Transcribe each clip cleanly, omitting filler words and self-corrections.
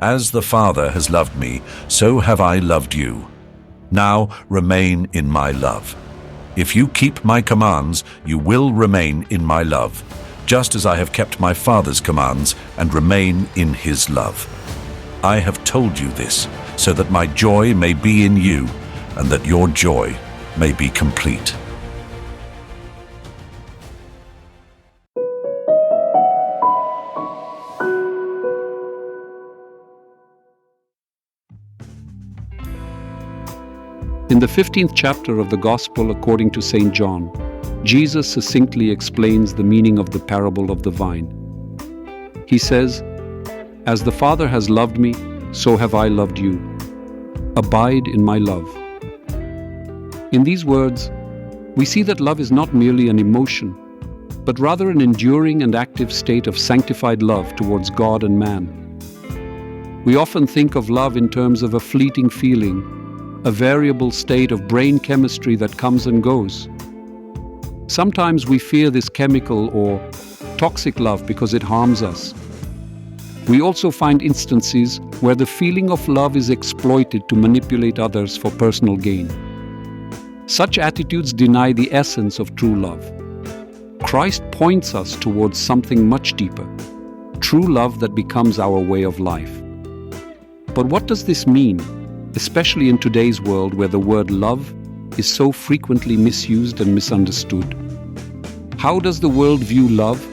As the Father has loved me, so have I loved you. Now remain in my love. If you keep my commands, you will remain in my love, just as I have kept my Father's commands and remain in his love. I have told you this, so that my joy may be in you, and that your joy may be complete. In the 15th chapter of the Gospel according to St. John, Jesus succinctly explains the meaning of the parable of the vine. He says, "As the Father has loved me, so have I loved you. Abide in my love." In these words, we see that love is not merely an emotion, but rather an enduring and active state of sanctified love towards God and man. We often think of love in terms of a fleeting feeling, a variable state of brain chemistry that comes and goes. Sometimes we fear this chemical or toxic love because it harms us. We also find instances where the feeling of love is exploited to manipulate others for personal gain. Such attitudes deny the essence of true love. Christ points us towards something much deeper, true love that becomes our way of life. But what does this mean, especially in today's world where the word love is so frequently misused and misunderstood? How does the world view love?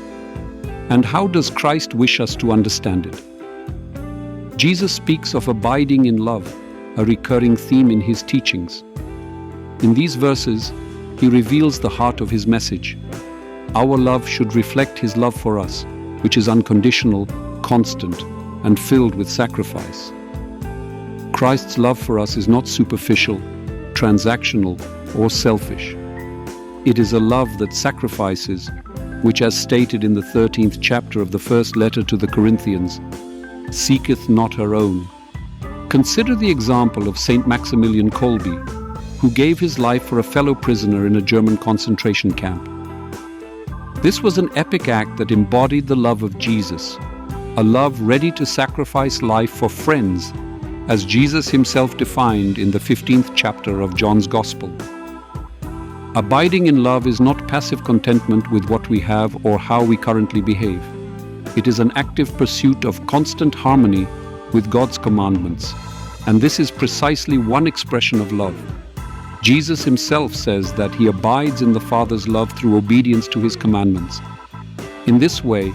And how does Christ wish us to understand it? Jesus speaks of abiding in love, a recurring theme in his teachings. In these verses, he reveals the heart of his message. Our love should reflect his love for us, which is unconditional, constant, and filled with sacrifice. Christ's love for us is not superficial, transactional, or selfish. It is a love that sacrifices, which, as stated in the 13th chapter of the first letter to the Corinthians, seeketh not her own. Consider the example of Saint Maximilian Kolbe, who gave his life for a fellow prisoner in a German concentration camp. This was an epic act that embodied the love of Jesus, a love ready to sacrifice life for friends, as Jesus himself defined in the 15th chapter of John's Gospel. Abiding in love is not passive contentment with what we have or how we currently behave. It is an active pursuit of constant harmony with God's commandments, and this is precisely one expression of love. Jesus himself says that he abides in the Father's love through obedience to his commandments. In this way,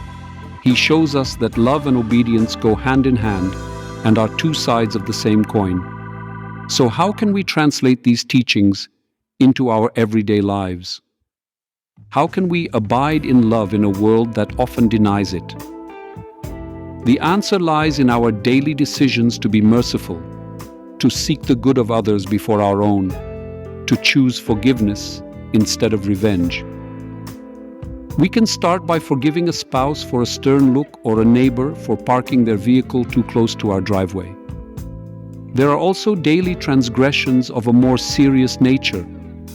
he shows us that love and obedience go hand in hand and are two sides of the same coin. So how can we translate these teachings into our everyday lives? How can we abide in love in a world that often denies it? The answer lies in our daily decisions to be merciful, to seek the good of others before our own, to choose forgiveness instead of revenge. We can start by forgiving a spouse for a stern look or a neighbor for parking their vehicle too close to our driveway. There are also daily transgressions of a more serious nature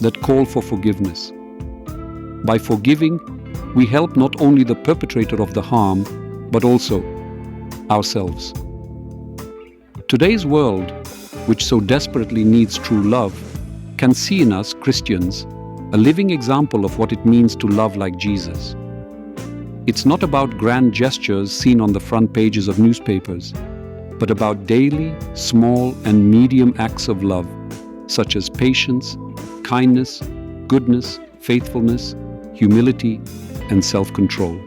that call for forgiveness. By forgiving, we help not only the perpetrator of the harm, but also ourselves. Today's world, which so desperately needs true love, can see in us, Christians, a living example of what it means to love like Jesus. It's not about grand gestures seen on the front pages of newspapers, but about daily, small, and medium acts of love, such as patience, kindness, goodness, faithfulness, humility, and self-control.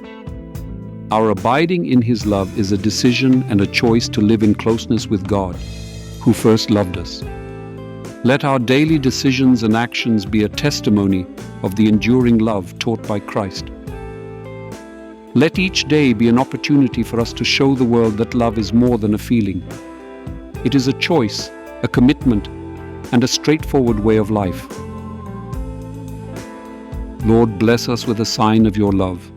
Our abiding in his love is a decision and a choice to live in closeness with God, who first loved us. Let our daily decisions and actions be a testimony of the enduring love taught by Christ. Let each day be an opportunity for us to show the world that love is more than a feeling. It is a choice, a commitment, and a straightforward way of life. Lord, bless us with a sign of your love.